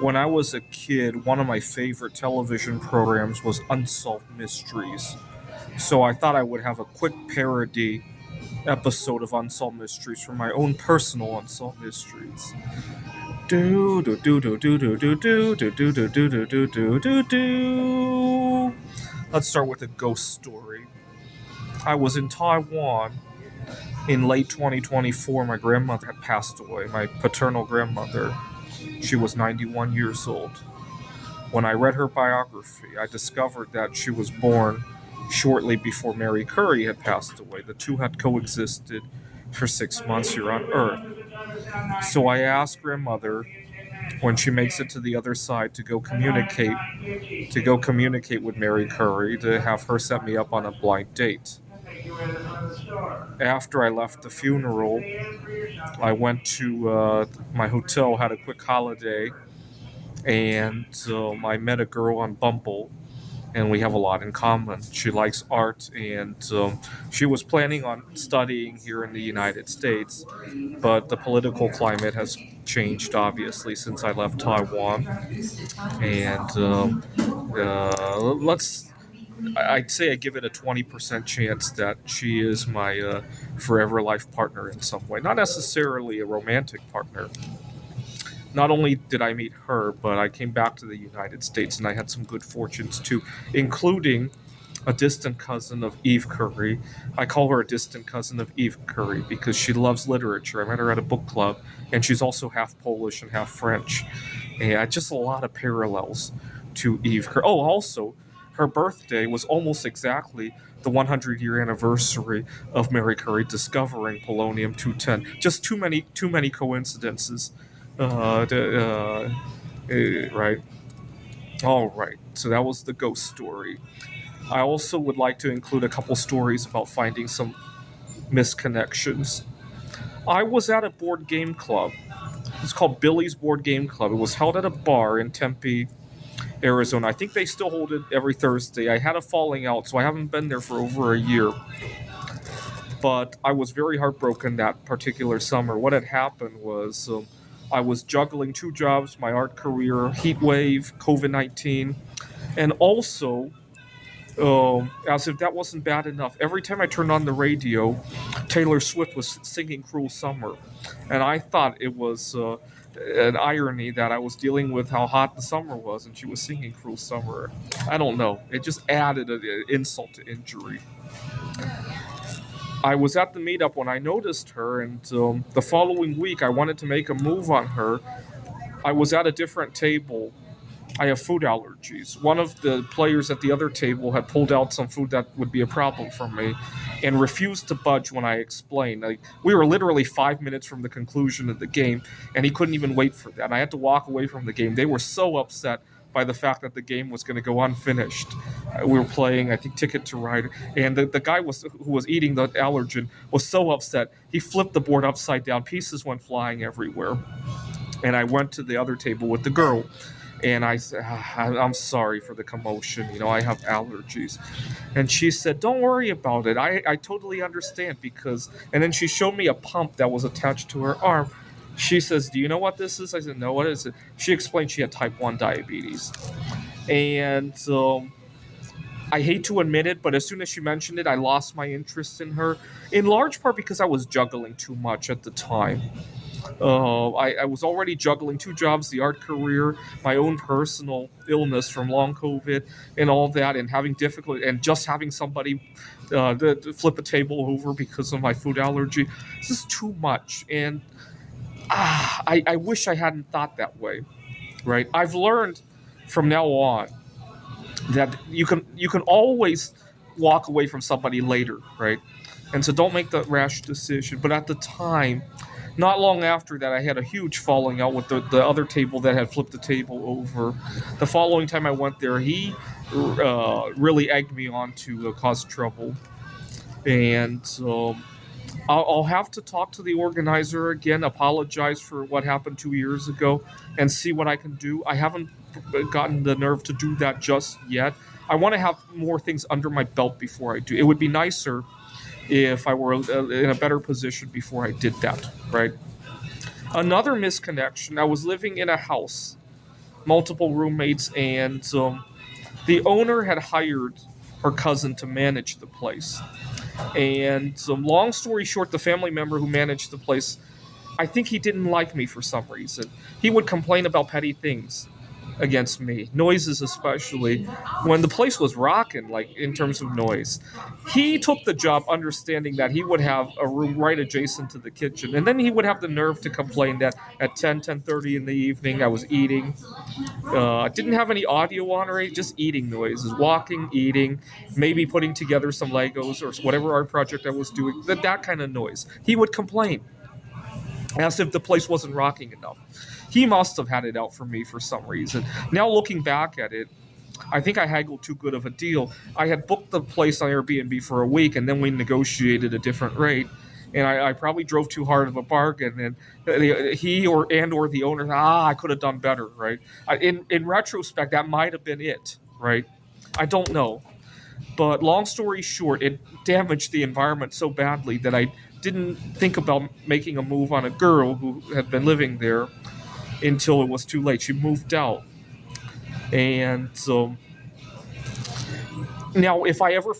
When I was a kid, one of my favorite television programs was Unsolved Mysteries. So I thought I would have a quick parody episode of Unsolved Mysteries from my own personal Unsolved Mysteries. Do do do do do do do do do do do do do do do do. Let's start with a ghost story. I was in Taiwan in late 2024. My grandmother had passed away. My paternal grandmother. She was 91 years old. When I read her biography, I discovered that she was born shortly before Mary Curry had passed away. The two had coexisted for 6 months here on Earth. So I asked grandmother when she makes it to the other side to go communicate with Mary Curry to have her set me up on a blind date. After I left the funeral, I went to my hotel, had a quick holiday, and I met a girl on Bumble, and we have a lot in common. She likes art, and she was planning on studying here in the United States, but the political climate has changed, obviously, since I left Taiwan. And let's I'd say I give it a 20% chance that she is my forever life partner in some way. Not necessarily a romantic partner. Not only did I meet her, but I came back to the United States and I had some good fortunes too, including a distant cousin of Eve Curry. I call her a distant cousin of Eve Curry because she loves literature. I met her at a book club, and she's also half Polish and half French. And just a lot of parallels to Eve Curry. Oh, also, her birthday was almost exactly the 100-year anniversary of Mary Curry discovering polonium 210. Just too many coincidences. Right. All right. So that was the ghost story. I also would like to include a couple stories about finding some misconnections. I was at a board game club. It's called Billy's Board Game Club. It was held at a bar in Tempe, Arizona. I think they still hold it every Thursday. I had a falling out, so I haven't been there for over a year. But I was very heartbroken that particular summer. What had happened was I was juggling two jobs, my art career, heat wave, COVID 19, and also as if that wasn't bad enough, every time I turned on the radio, Taylor Swift was singing Cruel Summer. And I thought it was an irony that I was dealing with how hot the summer was and she was singing Cruel Summer. I don't know. It just added an insult to injury. I was at the meetup when I noticed her, and the following week I wanted to make a move on her. I was at a different table. I have food allergies. One of the players at the other table had pulled out some food that would be a problem for me and refused to budge when I explained. Like, we were literally 5 minutes from the conclusion of the game, and he couldn't even wait for that. And I had to walk away from the game. They were so upset by the fact that the game was going to go unfinished. We were playing, I think, Ticket to Ride, and the guy who was eating the allergen was so upset, he flipped the board upside down. Pieces went flying everywhere. And I went to the other table with the girl, and I said, I'm sorry for the commotion. I have allergies. And she said, don't worry about it. I totally understand because, and then she showed me a pump that was attached to her arm. She says, do you know what this is? I said, no, what is it? She explained she had type 1 diabetes. And I hate to admit it, but as soon as she mentioned it, I lost my interest in her, in large part because I was juggling too much at the time. I was already juggling two jobs, the art career, my own personal illness from long COVID, and all that, and having difficulty, and just having somebody to flip a table over because of my food allergy. This is too much, and I wish I hadn't thought that way. Right? I've learned from now on that you can always walk away from somebody later, right? And so don't make the rash decision. But at the time, not long after that, I had a huge falling out with the other table that had flipped the table over. The following time I went there, he really egged me on to cause trouble. And I'll have to talk to the organizer again, apologize for what happened 2 years ago, and see what I can do. I haven't gotten the nerve to do that just yet. I want to have more things under my belt before I do. It would be nicer if I were in a better position before I did that, right? Another misconnection, I was living in a house multiple roommates, and the owner had hired her cousin to manage the place. And long story short, the family member who managed the place, I think he didn't like me for some reason. He would complain about petty things against me, noises especially, when the place was rocking, like in terms of noise. He took the job understanding that he would have a room right adjacent to the kitchen, and then he would have the nerve to complain that at 10:30 in the evening I was eating. I didn't have any audio on or just eating noises, walking, eating, maybe putting together some Legos or whatever art project I was doing, that kind of noise. He would complain as if the place wasn't rocking enough. He must have had it out for me for some reason. Now looking back at it, I think I haggled too good of a deal. I had booked the place on Airbnb for a week, and then we negotiated a different rate. And I probably drove too hard of a bargain, and he or the owner, I could have done better, right? In retrospect, that might have been it, right? I don't know, but long story short, it damaged the environment so badly that I didn't think about making a move on a girl who had been living there until it was too late. She moved out, and so now if I ever